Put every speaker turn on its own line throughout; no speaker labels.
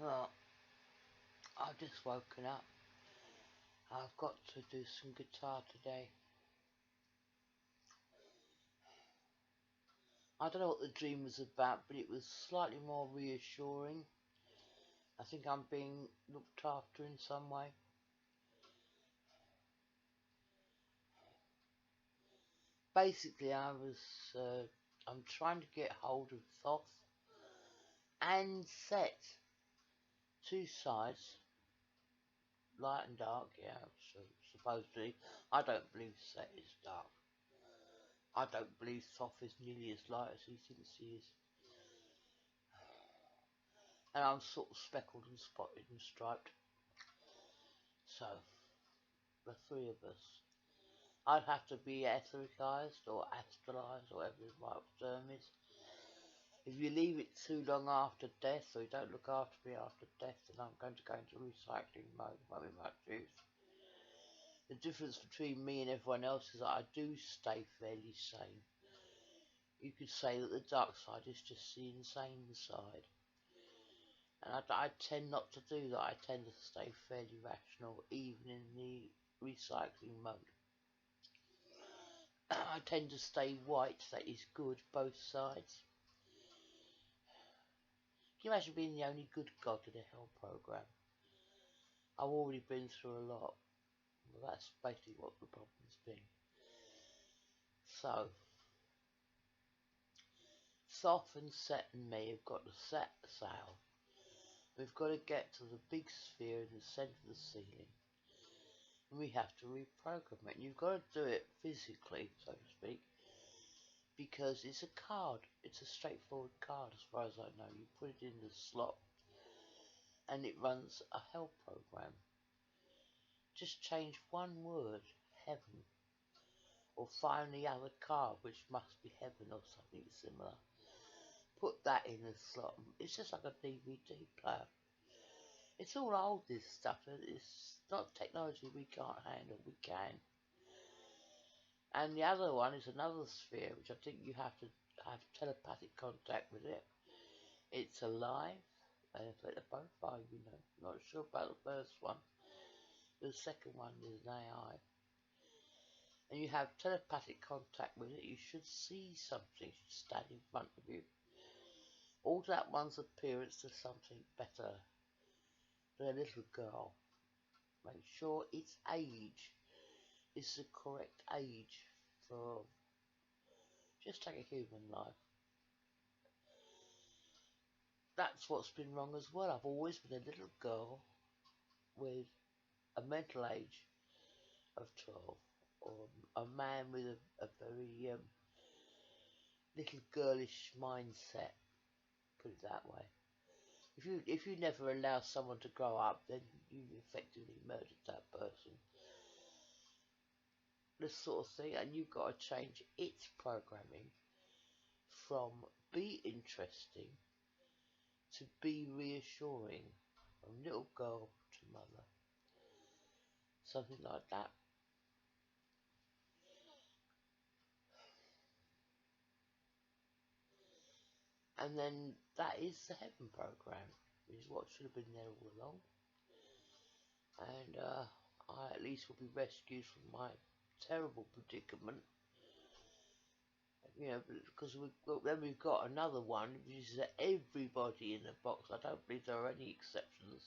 Well, I've just woken up. I've got to do some guitar today. I don't know what the dream was about, but it was slightly more reassuring. I think I'm being looked after in some way. Basically, I'm trying to get hold of Thoth and Set. Two sides, light and dark, yeah, so supposedly. I don't believe Set is dark. I don't believe Thoth is nearly as light as he thinks he is. And I'm sort of speckled and spotted and striped. So, the three of us. I'd have to be ethericized or astralized, or whatever the right term is. If you leave it too long after death, or you don't look after me after death, then I'm going to go into recycling mode. Won't be much use. The difference between me and everyone else is that I do stay fairly sane. You could say that the dark side is just the insane side. And I tend not to do that. I tend to stay fairly rational, even in the recycling mode. I tend to stay white, that is good, both sides. Can you imagine being the only good god in a hell program? I've already been through a lot. Well, that's basically what the problem's been. So, Thoth and Set and me have got to set sail. We've got to get to the big sphere in the centre of the ceiling. And we have to reprogram it. And you've got to do it physically, so to speak. Because it's a card. It's a straightforward card as far as I know. You put it in the slot and it runs a hell program. Just change one word, heaven, or find the other card which must be heaven or something similar. Put that in the slot. It's just like a DVD player. It's all old, this stuff. It's not technology we can't handle. We can. And the other one is another sphere, which I think you have to have telepathic contact with it. It's alive. It's like they both are, you know. Not sure about the first one. The second one is an AI. And you have telepathic contact with it. You should see something stand in front of you. Alter that one's appearance to something better. To a little girl. Make sure its age is the correct age for just take a human life. That's what's been wrong as well. I've always been a little girl with a mental age of 12, or a man with a very little girlish mindset, put it that way. If you never allow someone to grow up, then you effectively murdered that person. This sort of thing, and you've got to change its programming from be interesting to be reassuring, from little girl to mother. Something like that. And then that is the heaven program, which is what should have been there all along. And I at least will be rescued from my terrible predicament. You know, because we've got another one, which is that everybody in the box, I don't believe there are any exceptions,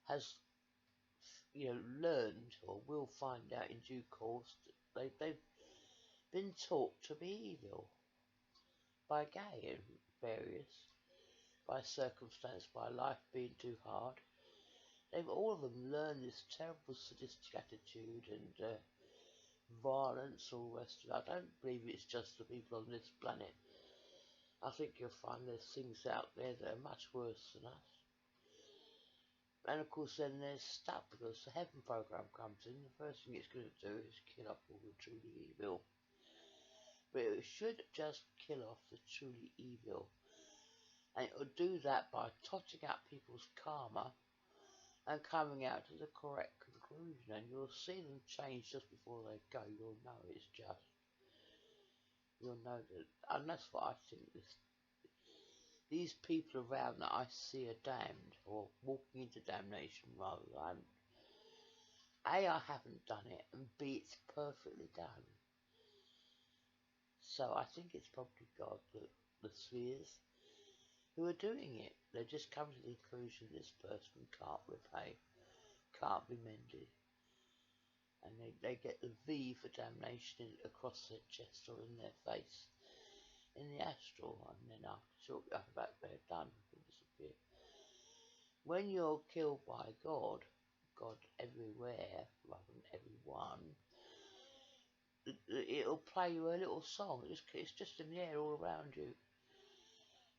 has, you know, learned or will find out in due course that they've been taught to be evil by gay and various, by circumstance, by life being too hard. They've all of them learned this terrible sadistic attitude and violence, all the rest of it. I don't believe it's just the people on this planet. I think you'll find there's things out there that are much worse than us. And of course then there's stuff, because the heaven program comes in, the first thing it's going to do is kill off all the truly evil. But it should just kill off the truly evil. And it will do that by totting up people's karma and coming out to the correct conclusion. And you'll see them change just before they go. You'll know it's just. You'll know that. And that's what I think these people around that I see are damned, or walking into damnation rather. I haven't done it, and B, it's perfectly done. So I think it's probably God, the spheres, who are doing it. They just come to the conclusion this person can't repay, can't be mended. And they get the V for damnation across their chest or in their face, in the astral, and then shortly after that they're done, they disappear. When you're killed by God, God everywhere, rather than everyone, it'll play you a little song. It's just in the air all around you.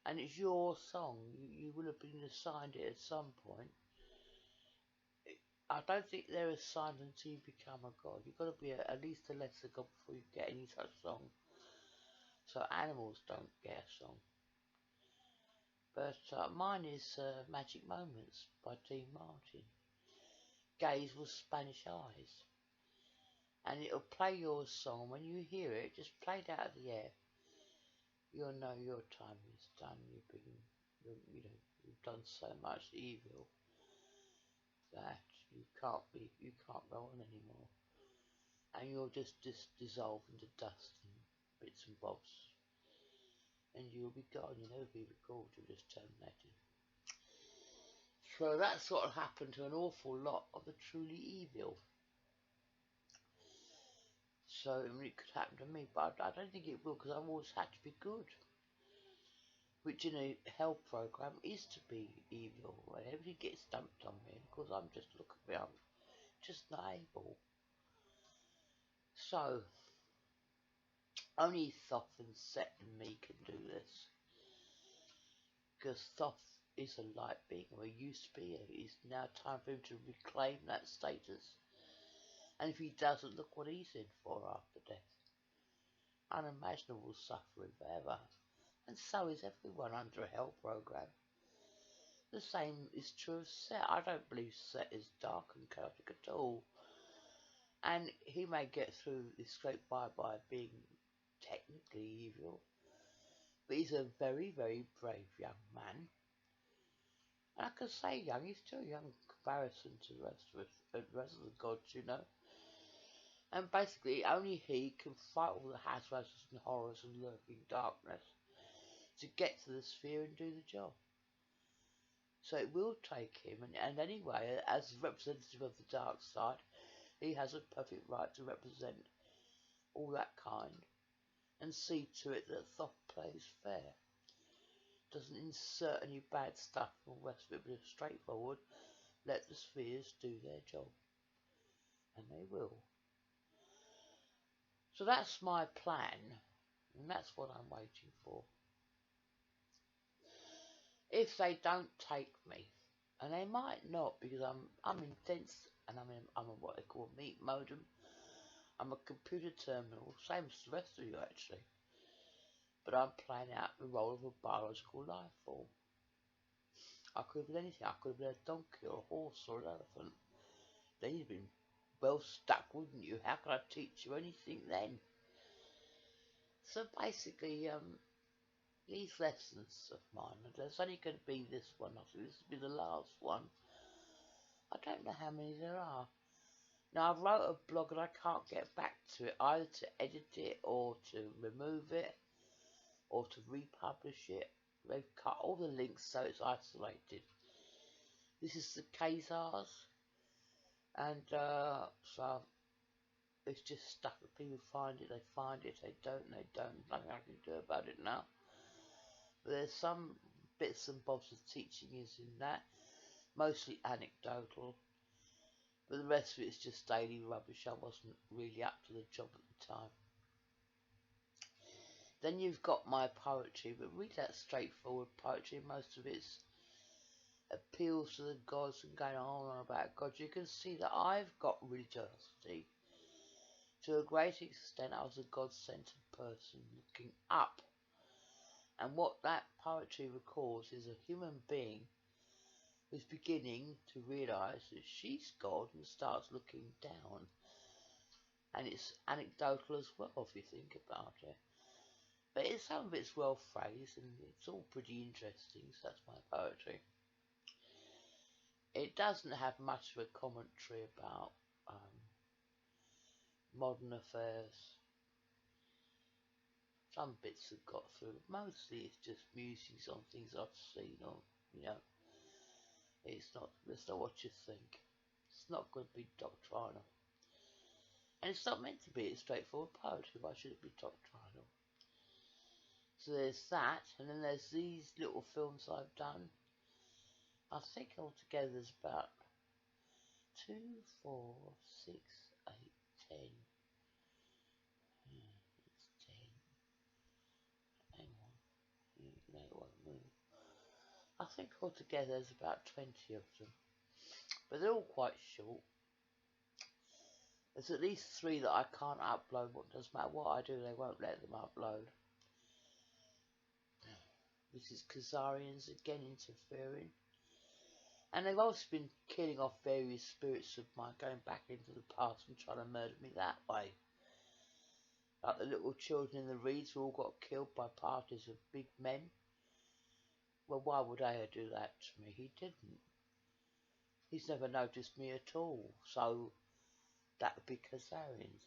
And it's your song. You will have been assigned it at some point. I don't think they're assigned until you become a god. You've got to be at least a lesser god before you get any such song. So animals don't get a song. But mine is Magic Moments by Dean Martin. Gaze with Spanish Eyes. And it'll play your song. When you hear it, just play it out of the air. You'll know your time is done. You've done so much evil that you can't go on anymore. And you'll just dissolve into dust and bits and bobs. And you'll be gone. You'll never be recalled. You're just terminated. So that's what happened to an awful lot of the truly evil. So it could happen to me, but I don't think it will, because I've always had to be good. Which in a hell program is to be evil, where everything gets dumped on me, because I'm just, look at me, I'm just not able. So, only Thoth and Set and me can do this. Because Thoth is a light being, or he used to be, it's now time for him to reclaim that status. And if he doesn't, look what he's in for after death. Unimaginable suffering forever. And so is everyone under a hell program. The same is true of Set. I don't believe Set is dark and chaotic at all. And he may get through this scrape by being technically evil. But he's a very, very brave young man. And I can say young, he's still young in comparison to the rest of the gods, you know. And basically, only he can fight all the hazards and horrors and lurking darkness to get to the sphere and do the job. So it will take him, and anyway, as representative of the dark side, he has a perfect right to represent all that kind and see to it that Thoth plays fair. Doesn't insert any bad stuff and all the rest of it, but it's straightforward. Let the spheres do their job. And they will. So that's my plan, and that's what I'm waiting for. If they don't take me, and they might not, because I'm intense, and I'm a what they call meat modem. I'm a computer terminal, same as the rest of you actually. But I'm playing out the role of a biological life form. I could have been anything. I could have been a donkey or a horse or an elephant. Then you'd been well stuck, wouldn't you? How could I teach you anything then? So basically, these lessons of mine, there's only going to be this one. I think this will be the last one. I don't know how many there are. Now, I wrote a blog and I can't get back to it, either to edit it or to remove it or to republish it. They've cut all the links so it's isolated. This is the Khazars, and so it's just stuck. If people find it, they find it. They don't, they don't. Nothing I can do about it now. But there's some bits and bobs of teaching is in that, mostly anecdotal. But the rest of it is just daily rubbish. I wasn't really up to the job at the time. Then you've got my poetry, but read that straightforward poetry. Most of it's appeals to the gods and going on about God. You can see that I've got religiosity. To a great extent, I was a God-centered person looking up. And what that poetry records is a human being who's beginning to realise that she's God and starts looking down. And it's anecdotal as well, if you think about it. But some of it's well phrased and it's all pretty interesting, so that's my poetry. It doesn't have much of a commentary about modern affairs. Some bits have got through. Mostly it's just musings on things I've seen or, you know, that's not what you think. It's not going to be doctrinal. And it's not meant to be a straightforward poetry. Why should it be doctrinal? So there's that, and then there's these little films I've done. I think altogether there's about 2, 4, 6, 8, 10. It's 10. Hang on. No, it won't move. I think altogether there's about 20 of them. But they're all quite short. There's at least 3 that I can't upload. What doesn't matter what I do, they won't let them upload. This is Khazarians again interfering. And they've also been killing off various spirits of mine, going back into the past and trying to murder me that way. Like the little children in the reeds who all got killed by parties of big men. Well, why would Aya do that to me? He didn't. He's never noticed me at all. So that would be Khazarians.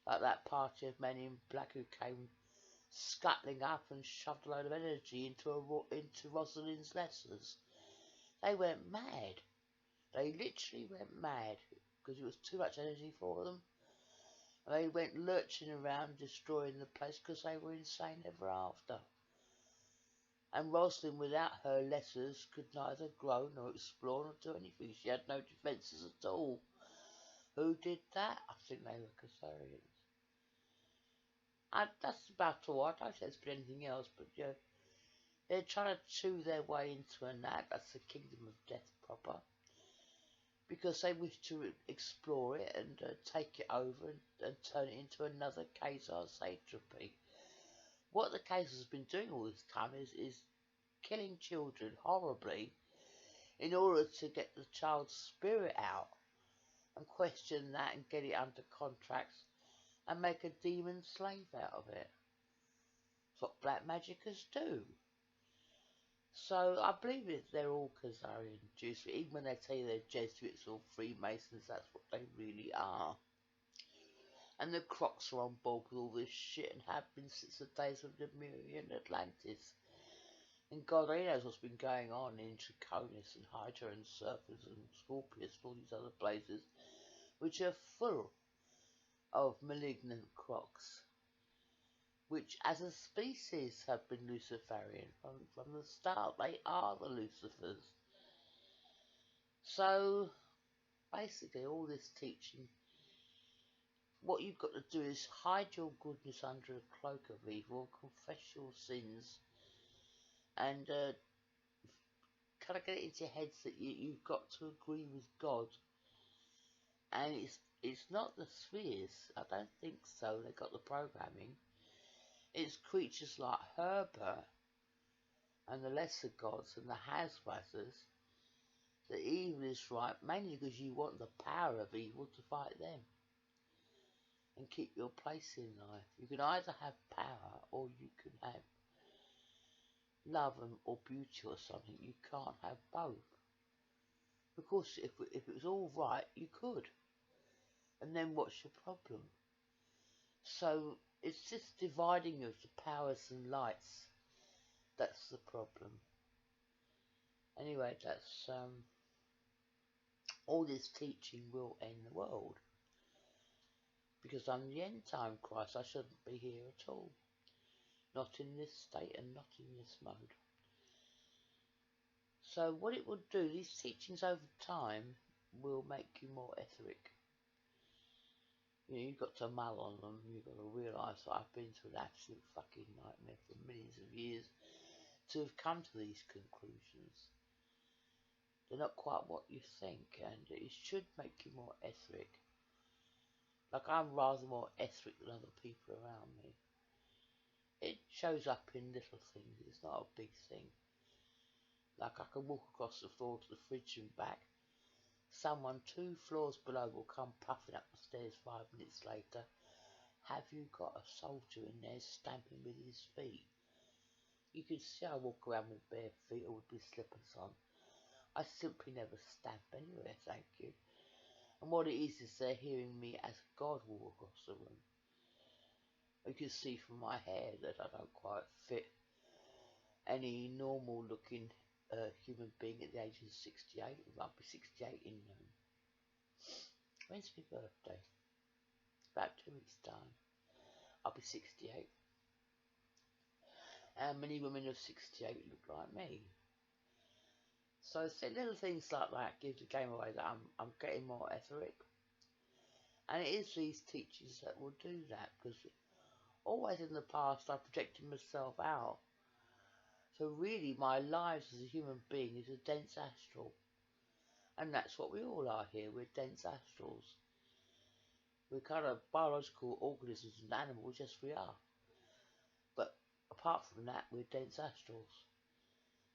Like that party of men in black who came scuttling up and shoved a load of energy into Rosalind's letters. They went mad. They literally went mad because it was too much energy for them. And they went lurching around destroying the place because they were insane ever after. And Rosalind, without her letters, could neither grow nor explore nor do anything. She had no defences at all. Who did that? I think they were Khazarians. That's about all. I don't think there's been anything else, but yeah, they're trying to chew their way into a gnat. That's the kingdom of death proper. Because they wish to explore it and take it over and turn it into another Khazar satrapy. What the Khazars have been doing all this time is killing children horribly in order to get the child's spirit out and question that and get it under contracts and make a demon slave out of it. That's what black magicians do. So I believe they're all Khazarian Jews, even when they tell you they're Jesuits or Freemasons, that's what they really are. And the Crocs are on board with all this shit and have been since the days of Lemuria and Atlantis. And God only knows what's been going on in Draconis and Hydra and Surfers and Scorpius and all these other places, which are full of malignant Crocs, which as a species have been Luciferian from the start. They are the Lucifers. So basically all this teaching, what you've got to do is hide your goodness under a cloak of evil, confess your sins, and kind of get it into your heads that you've got to agree with God. And it's not the spheres. I don't think so. They got the programming. It's creatures like Herbert and the lesser gods and the Haswatters. The evil is right, mainly because you want the power of evil to fight them and keep your place in life. You can either have power or you can have love or beauty or something. You can't have both. Of course, if it was all right, you could. And then what's your problem? So it's just dividing of the powers and lights. That's the problem. Anyway, that's all this teaching will end the world. Because I'm the end time Christ. I shouldn't be here at all. Not in this state and not in this mode. So what it will do, these teachings over time will make you more etheric. You know, you've got to mull on them. You've got to realise that I've been through an absolute fucking nightmare for millions of years to have come to these conclusions. They're not quite what you think, and it should make you more etheric. Like, I'm rather more etheric than other people around me. It shows up in little things. It's not a big thing. Like, I can walk across the floor to the fridge and back. Someone 2 floors below will come puffing up the stairs 5 minutes later, have you got a soldier in there stamping with his feet? You can see I walk around with bare feet or with my slippers on. I simply never stamp anywhere, thank you. And what it is they're hearing me as God walk across the room. You can see from my hair that I don't quite fit any normal looking human being at the age of 68. I'll be 68 in when's my birthday? About 2 weeks time. I'll be 68. And many women of 68 look like me. So little things like that give the game away that I'm getting more etheric. And it is these teachers that will do that, because always in the past I projected myself out. So really my life as a human being is a dense astral. And that's what we all are here, we're dense astrals. We're kind of biological organisms and animals, yes we are. But apart from that, we're dense astrals.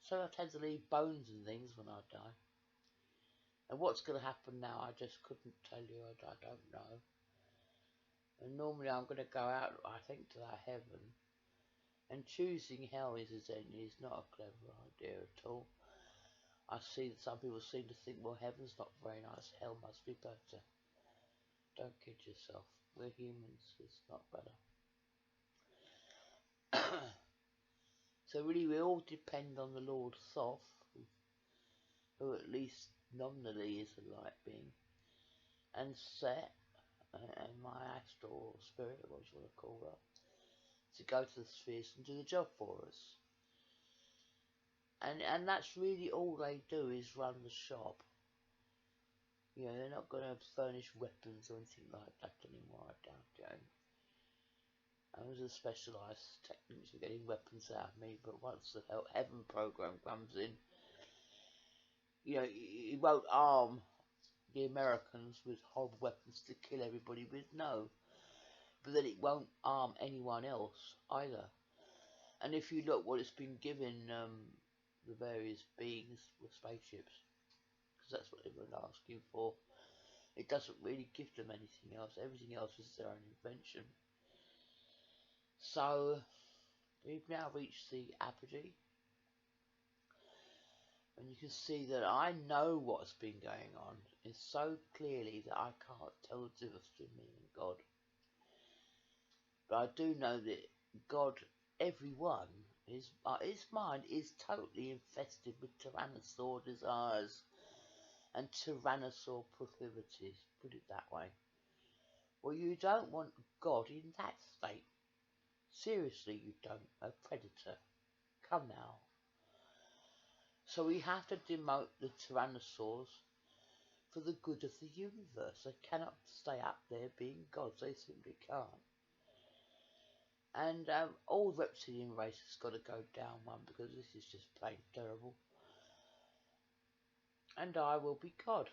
So I tend to leave bones and things when I die. And what's going to happen now, I just couldn't tell you, I don't know. And normally I'm going to go out, I think, to that heaven. And choosing hell is not a clever idea at all. I see that some people seem to think, well, heaven's not very nice, hell must be better. Don't kid yourself, we're humans, it's not better. So really we all depend on the Lord Thoth, who at least nominally is a light being, and Set, and my astral spirit, what you want to call her, to go to the spheres and do the job for us. And that's really all they do, is run the shop. You know, they're not going to furnish weapons or anything like that anymore, I doubt it. And there's a specialised techniques for getting weapons out of me, but once the heaven program comes in, you know, it won't arm the Americans with horrible weapons to kill everybody with, no. But then it won't arm anyone else either. And if you look what it's been given the various beings with spaceships, because that's what they were asking for, it doesn't really give them anything else. Everything else is their own invention. So we've now reached the apogee, and you can see that I know what's been going on. It's so clearly that I can't tell the difference between me and God. But I do know that God, everyone, his mind is totally infested with tyrannosaur desires and tyrannosaur proclivities, put it that way. Well, you don't want God in that state. Seriously, you don't. A predator. Come now. So we have to demote the tyrannosaurs for the good of the universe. They cannot stay up there being gods. They simply can't. And all reptilian race has got to go down one, because this is just plain terrible. And I will be God.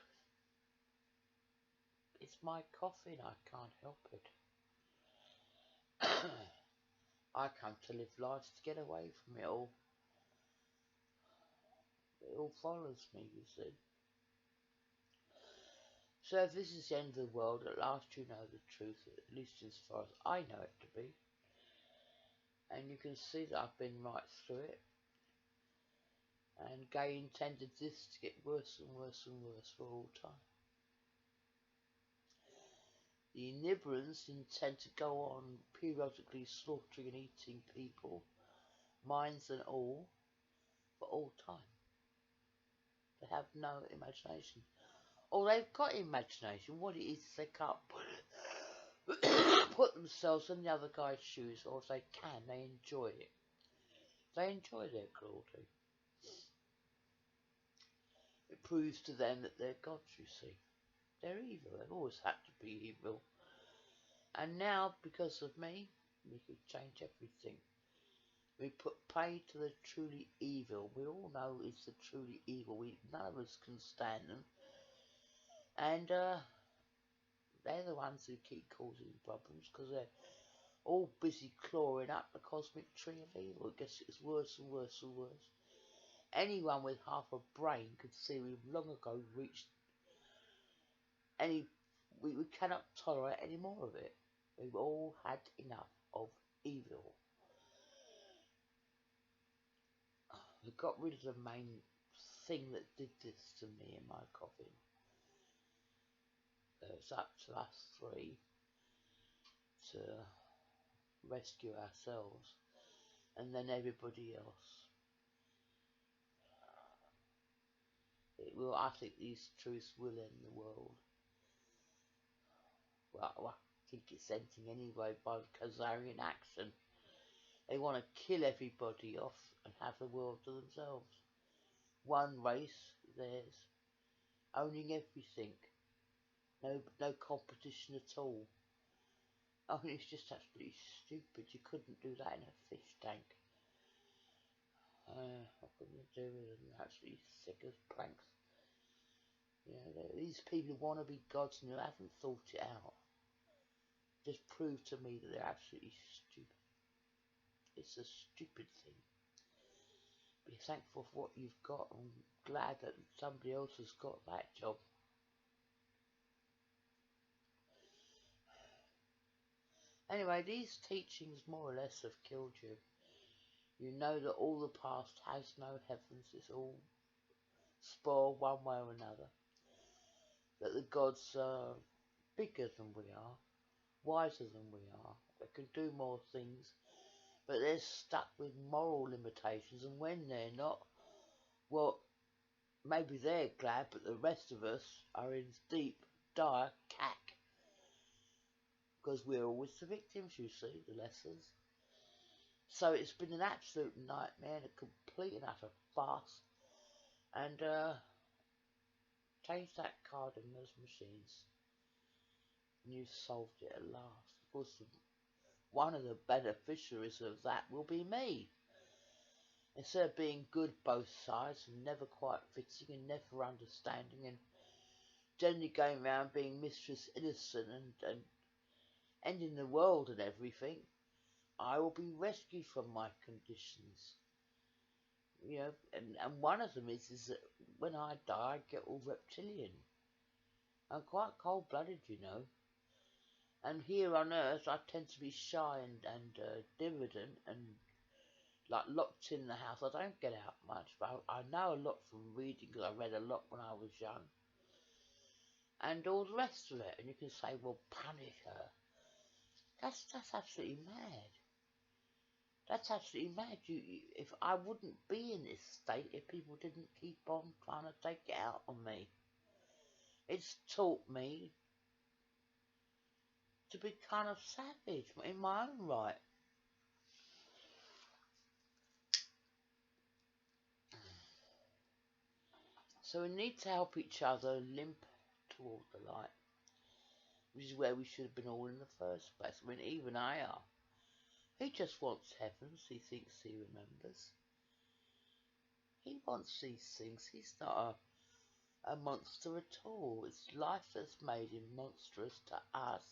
It's my coffin, I can't help it. I come to live life to get away from it all. It all follows me, you see. So if this is the end of the world, at last you know the truth, at least as far as I know it to be. And you can see that I've been right through it. And Gay intended this to get worse and worse and worse for all time. The Nibrans intend to go on periodically slaughtering and eating people, minds and all, for all time. They have no imagination. Or they've got imagination. What it is they can't put themselves in the other guy's shoes, or if they can, they enjoy it. They enjoy their cruelty. It proves to them that they're gods, you see. They're evil. They've always had to be evil. And now, because of me, we could change everything. We put pay to the truly evil. We all know it's the truly evil. None of us can stand them. And they're the ones who keep causing problems, because they're all busy clawing up the cosmic tree of evil. It gets worse and worse and worse. Anyone with half a brain could see we've long ago reached we cannot tolerate any more of it. We've all had enough of evil. We got rid of the main thing that did this to me in my coffin. It's up to us three to rescue ourselves and then everybody else. I think these truths will end the world. Well, I think it's ending anyway by Khazarian action. They want to kill everybody off and have the world to themselves. One race, theirs, owning everything. No competition at all. I mean, it's just absolutely stupid. You couldn't do that in a fish tank. What can you do with them? Absolutely sick as planks. You know, these people who want to be gods and who haven't thought it out just prove to me that they're absolutely stupid. It's a stupid thing. Be thankful for what you've got and glad that somebody else has got that job. Anyway, these teachings more or less have killed you. You know that all the past has no heavens, it's all spoiled one way or another. That the gods are bigger than we are, wiser than we are, they can do more things, but they're stuck with moral limitations, and when they're not, well, maybe they're glad, but the rest of us are in deep, dire cack. Because we're always the victims, you see, the lessons. So it's been an absolute nightmare and a complete and utter farce. And change that card in those machines. And you've solved it at last. Of course, one of the beneficiaries of that will be me. Instead of being good both sides and never quite fitting and never understanding and generally going around being Mistress Innocent and ending the world and everything, I will be rescued from my conditions. You know, and one of them is that when I die, I get all reptilian. I'm quite cold-blooded, you know. And here on Earth, I tend to be shy and diffident and like locked in the house. I don't get out much, but I know a lot from reading because I read a lot when I was young. And all the rest of it. And you can say, well, punish her. That's absolutely mad. That's absolutely mad. If I wouldn't be in this state if people didn't keep on trying to take it out on me. It's taught me to be kind of savage in my own right. So we need to help each other limp toward the light, which is where we should have been all in the first place. I mean, even I are. He just wants heavens, he thinks he remembers. He wants these things. He's not a monster at all. It's life that's made him monstrous to us.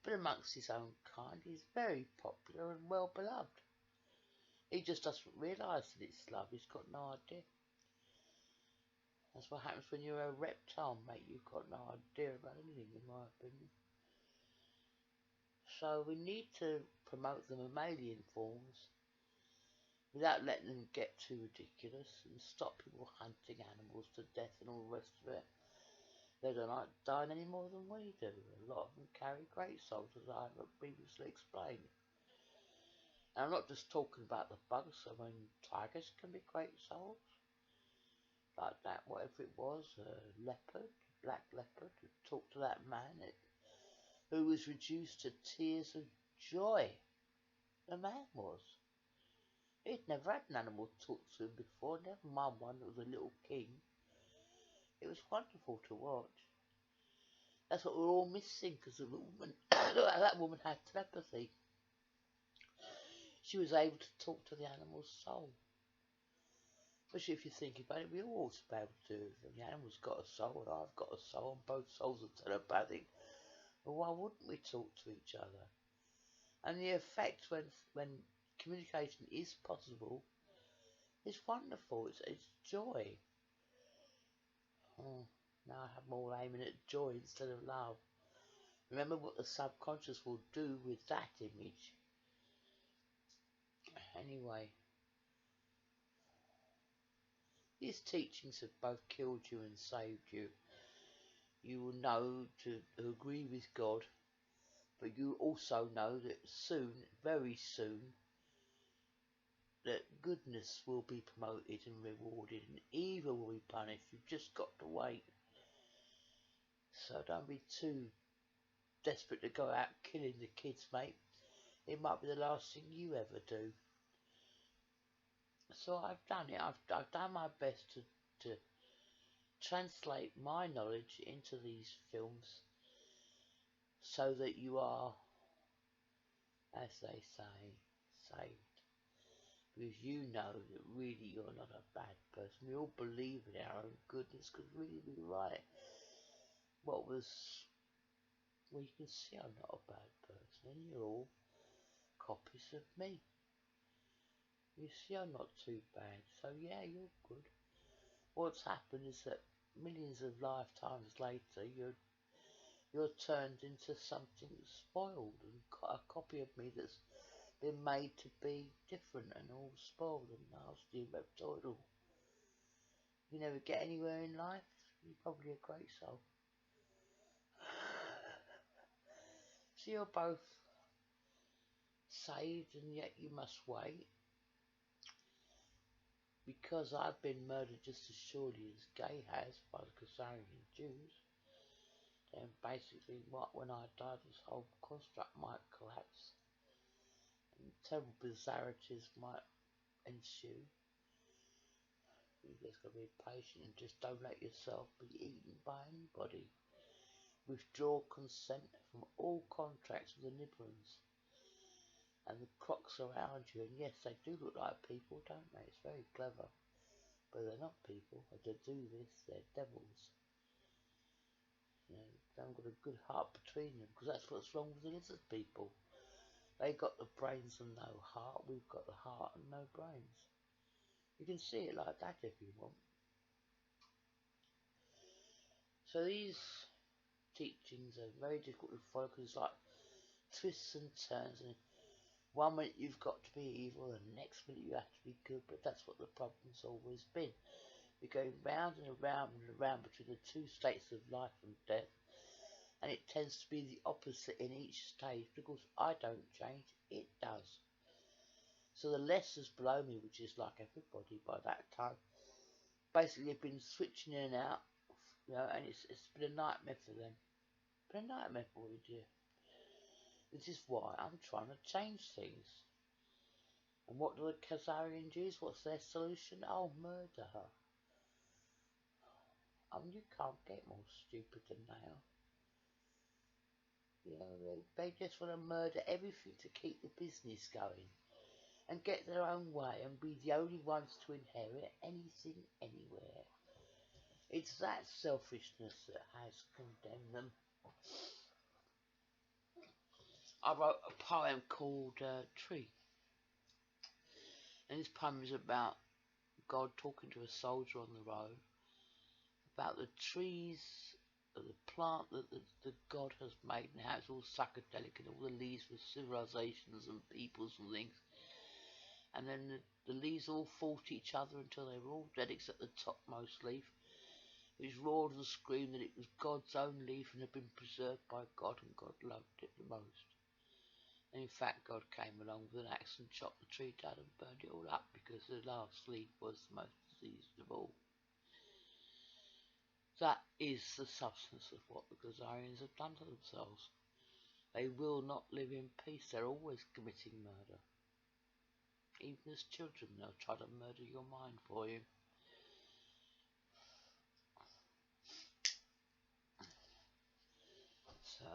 But amongst his own kind, he's very popular and well beloved. He just doesn't realise that it's love. He's got no idea. That's what happens when you're a reptile, mate. You've got no idea about anything, in my opinion. So we need to promote the mammalian forms without letting them get too ridiculous and stop people hunting animals to death and all the rest of it. They don't like dying any more than we do. A lot of them carry great souls, as I have previously explained. And I'm not just talking about the bugs. I mean, tigers can be great souls. Like that, whatever it was, leopard, black leopard, who talked to that man who was reduced to tears of joy. The man was. He'd never had an animal talk to him before, never mind one that was a little king. It was wonderful to watch. That's what we're all missing, because the woman, that woman had telepathy. She was able to talk to the animal's soul. Especially if you think about it, we all ought to be able to do it. The animal's got a soul, and I've got a soul, and both souls are telepathic. Well, why wouldn't we talk to each other? And the effect when communication is possible is wonderful. It's joy. Oh, now I have more aiming at joy instead of love. Remember what the subconscious will do with that image. Anyway, these teachings have both killed you and saved you. You will know to agree with God, but you also know that soon, very soon, that goodness will be promoted and rewarded and evil will be punished. You've just got to wait. So don't be too desperate to go out killing the kids, mate. It might be the last thing you ever do. So I've done it. I've done my best to translate my knowledge into these films so that you are, as they say, saved. Because you know that really you're not a bad person. We all believe in our own goodness because really we're right. Well, you can see I'm not a bad person, and you're all copies of me. You see I'm not too bad, so yeah, you're good. What's happened is that millions of lifetimes later, you're turned into something spoiled and a copy of me that's been made to be different and all spoiled and nasty and reptoidal. You never get anywhere in life. You're probably a great soul. So you're both saved, and yet you must wait. Because I've been murdered just as surely as Gay has by the Khazarian Jews. Then basically, when I die, this whole construct might collapse, and terrible bizarrities might ensue. You just gotta be patient and just don't let yourself be eaten by anybody. Withdraw consent from all contracts with the Nibrans and the crocs around you. And yes, they do look like people, don't they? It's very clever. But they're not people. If they do this, they're devils. You know, they haven't got a good heart between them, because that's what's wrong with the lizard people. They got the brains and no heart. We've got the heart and no brains. You can see it like that if you want. So these teachings are very difficult to follow because it's like twists and turns, and one minute you've got to be evil and the next minute you have to be good, but that's what the problem's always been. You're going round and around and around between the two states of life and death, and it tends to be the opposite in each stage because I don't change, it does. So the lessers below me, which is like everybody by that time, basically have been switching in and out, you know, and it's been a nightmare for them. It's been a nightmare for you, dear. This is why I'm trying to change things. And what do the Khazarian Jews? What's their solution? Oh, murder her. You can't get more stupid than they are. You know, they just want to murder everything to keep the business going and get their own way and be the only ones to inherit anything anywhere. It's that selfishness that has condemned them. I wrote a poem called Tree, and this poem is about God talking to a soldier on the road about the trees, the plant that God has made, and how it's all psychedelic and all the leaves with civilizations and peoples and things. And then the leaves all fought each other until they were all dead except the topmost leaf, which roared and screamed that it was God's own leaf and had been preserved by God, and God loved it the most. And in fact, God came along with an axe and chopped the tree down and burned it all up because the last leaf was the most diseased of all. That is the substance of what the Khazarians have done to themselves. They will not live in peace. They're always committing murder. Even as children, they'll try to murder your mind for you. So,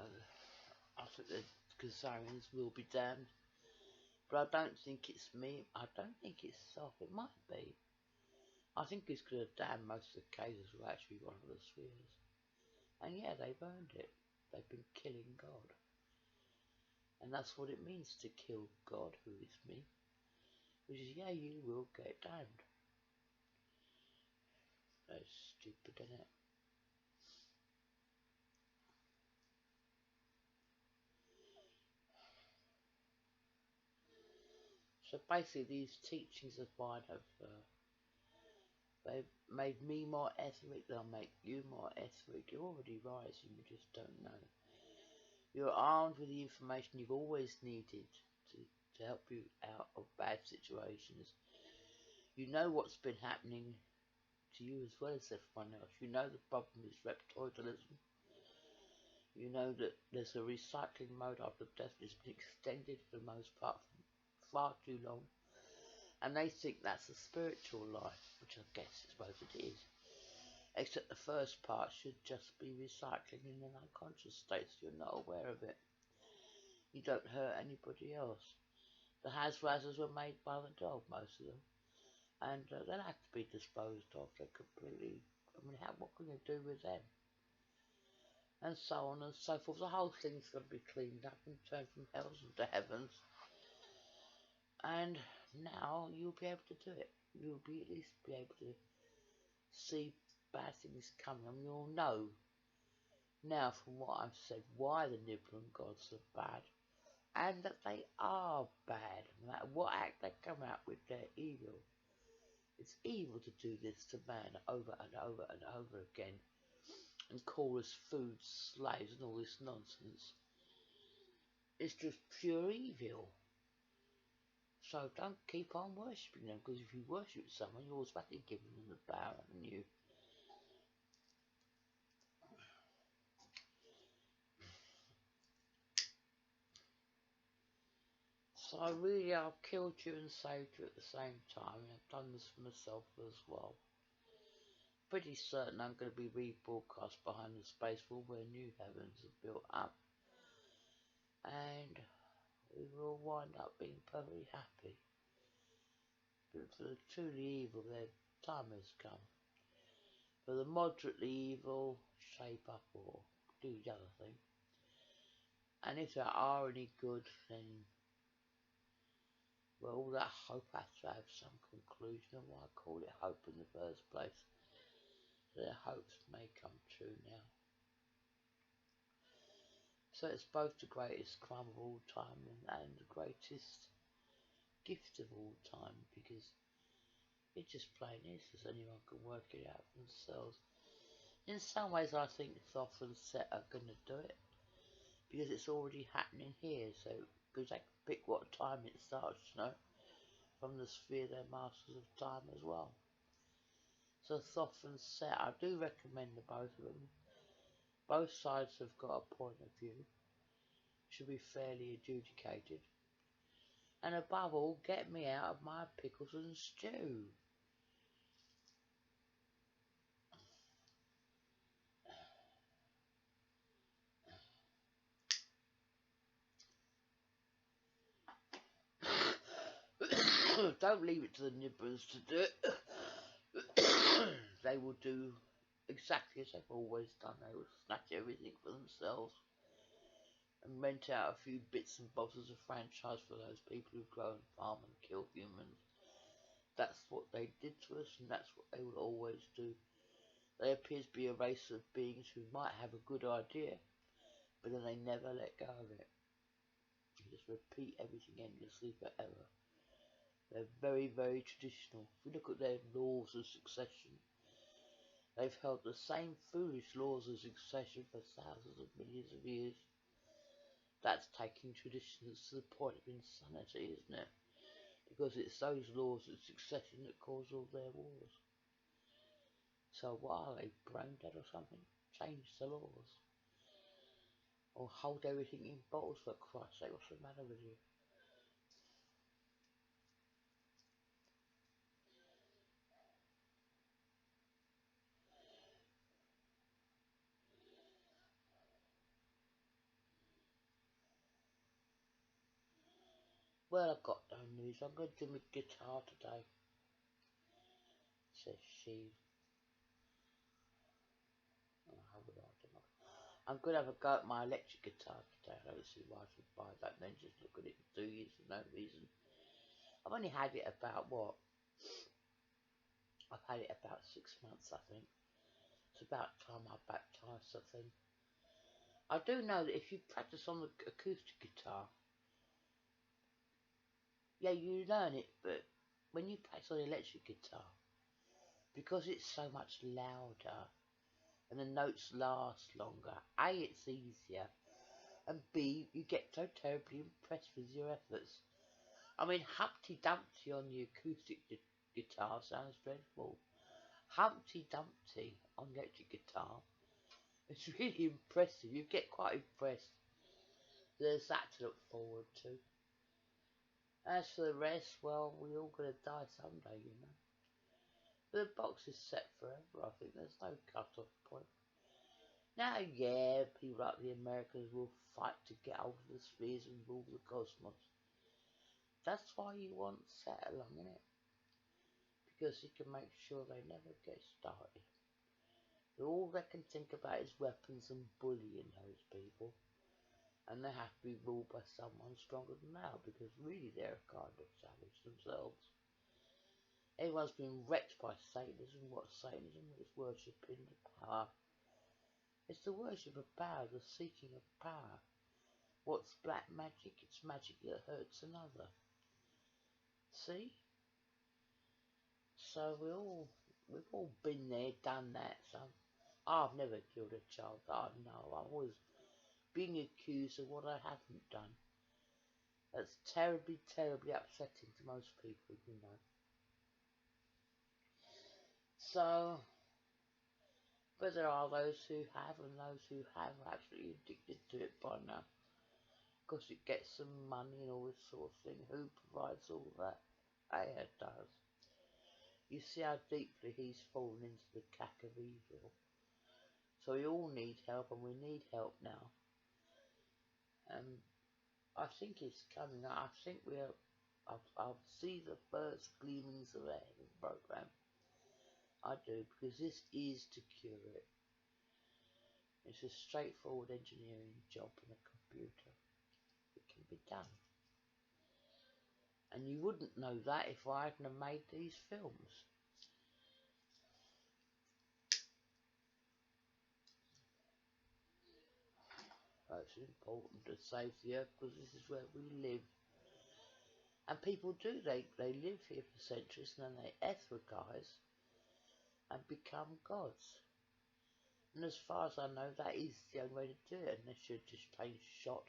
I think the Khazarians will be damned. But I don't think it's me. I don't think it's self. It might be. I think it's going to damn most of the cases will actually be one of the spheres. And yeah, they've earned it. They've been killing God. And that's what it means to kill God, who is me. Which is, yeah, you will get damned. That's stupid, isn't it? So basically, these teachings of mine have they've made me more etheric. They'll make you more etheric. You're already rising. You just don't know. You're armed with the information you've always needed to help you out of bad situations. You know what's been happening to you as well as everyone else. You know the problem is reptoidalism. You know that there's a recycling mode after death that's been extended for the most part for far too long. And they think that's a spiritual life, which I guess I suppose it is. Except the first part should just be recycling in an unconscious state so you're not aware of it. You don't hurt anybody else. The Hazrazzers were made by the dog, most of them. And they'll have to be disposed of. They're completely... I mean, what can you do with them? And so on and so forth. The whole thing's got to be cleaned up and turned from hells into heavens. And now you'll be able to do it. You'll be at least be able to see bad things coming. And you'll know now from what I've said why the Nibiru gods are bad. And that they are bad. No matter what act they come out with, they're evil. It's evil to do this to man over and over and over again. And call us food slaves and all this nonsense. It's just pure evil. So don't keep on worshipping them, because if you worship someone, you're automatically giving them the power, haven't you? So I've killed you and saved you at the same time, and I've done this for myself as well. Pretty certain I'm going to be rebroadcast behind the space wall where new heavens are built up, and we will wind up being perfectly happy. But for the truly evil, their time has come. For the moderately evil, shape up or do the other thing. And if there are any good, then, well, all that hope has to have some conclusion, and why I call it hope in the first place. Their hopes may come true now. So it's both the greatest crime of all time and the greatest gift of all time, because it just plain is, as anyone can work it out for themselves. In some ways I think Thoth and Set are going to do it, because it's already happening here, so because they can pick what time it starts, you know, from the sphere they're masters of time as well. So Thoth and Set, I do recommend the both of them. Both sides have got a point of view, should be fairly adjudicated, and above all, get me out of my pickles and stew. Don't leave it to the Nibrans to do it. They will do exactly as they've always done. They will snatch everything for themselves and rent out a few bits and bobs as a franchise for those people who grow and farm and kill humans. That's what they did to us, and that's what they will always do. They appear to be a race of beings who might have a good idea, but then they never let go of it. They just repeat everything endlessly forever. They're very, very traditional. If you look at their laws of succession, they've held the same foolish laws of succession for thousands of millions of years. That's taking traditions to the point of insanity, isn't it? Because it's those laws of succession that cause all their wars. So what are they, brain dead or something? Change the laws. Or hold everything in bottles, for Christ's sake, what's the matter with you? Well, I've got no news. I'm going to do my guitar today, says she. Oh, how would I do that? I'm going to have a go at my electric guitar today. I don't see why I should buy that and then just look at it for 2 years for no reason. I've only had it about, what? I've had it about 6 months, I think. It's about time I baptised something. I do know that if you practice on the acoustic guitar, Yeah, you learn it, but when you play on electric guitar, because it's so much louder and the notes last longer, A, it's easier, and B, you get so terribly impressed with your efforts. I mean, Humpty Dumpty on the acoustic guitar sounds dreadful. Humpty Dumpty on the electric guitar, it's really impressive. You get quite impressed. There's that to look forward to. As for the rest, well, we're all going to die someday, you know. But the box is set forever, I think. There's no cut-off point. Now, yeah, people like the Americans will fight to get over the spheres and rule the cosmos. That's why you want Sat-Along, innit? Because he can make sure they never get started. All they can think about is weapons and bullying those people. And they have to be ruled by someone stronger than they are, because really they're kind of savage themselves. Everyone's been wrecked by Satanism. What's Satanism? It's worshipping the power. It's the worship of power, the seeking of power. What's black magic? It's magic that hurts another. See? So we've all been there, done that. So I've never killed a child. I know. I was being accused of what I haven't done. That's terribly, terribly upsetting to most people, you know. So, but there are those who have, and those who have are absolutely addicted to it by now. Because it gets some money and all this sort of thing. Who provides all that? AI does. You see how deeply he's fallen into the cack of evil. So we all need help, and we need help now. And I think it's coming. I think I'll see the first gleamings of a program. I do, because this is to cure it. It's a straightforward engineering job in a computer. It can be done. And you wouldn't know that if I hadn't made these films. It's important to save the earth, because this is where we live. And people do, they live here for centuries, and then they etherize and become gods. And as far as I know, that is the only way to do it, unless you're just plain shot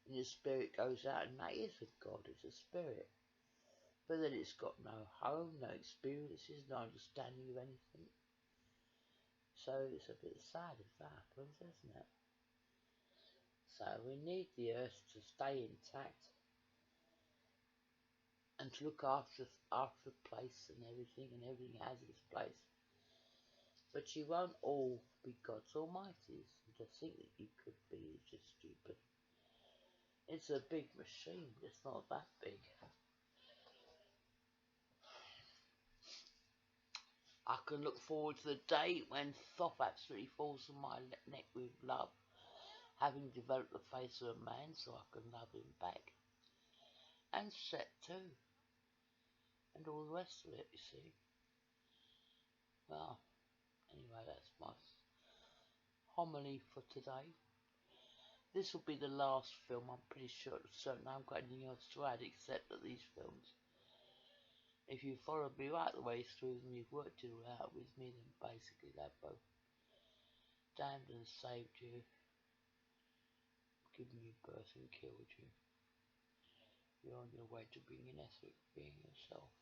and your spirit goes out, and that is a god, it's a spirit. But then it's got no home, no experiences, no understanding of anything. So it's a bit sad if that happens, isn't it? So we need the earth to stay intact and to look after the place and everything has its place. But you won't all be God's almighties. To think that you could be is just stupid. It's a big machine, but it's not that big. I can look forward to the day when Thoth absolutely falls on my neck with love, having developed the face of a man, so I can love him back. And Set too. And all the rest of it, you see. Well, anyway, that's my homily for today. This will be the last film, I'm pretty sure, certain I haven't got anything else to add except that these films. If you followed me right the way through and you've worked it all out with me, then basically they've both damned and saved you, given you birth and killed you. You're on your way to being an etheric being yourself.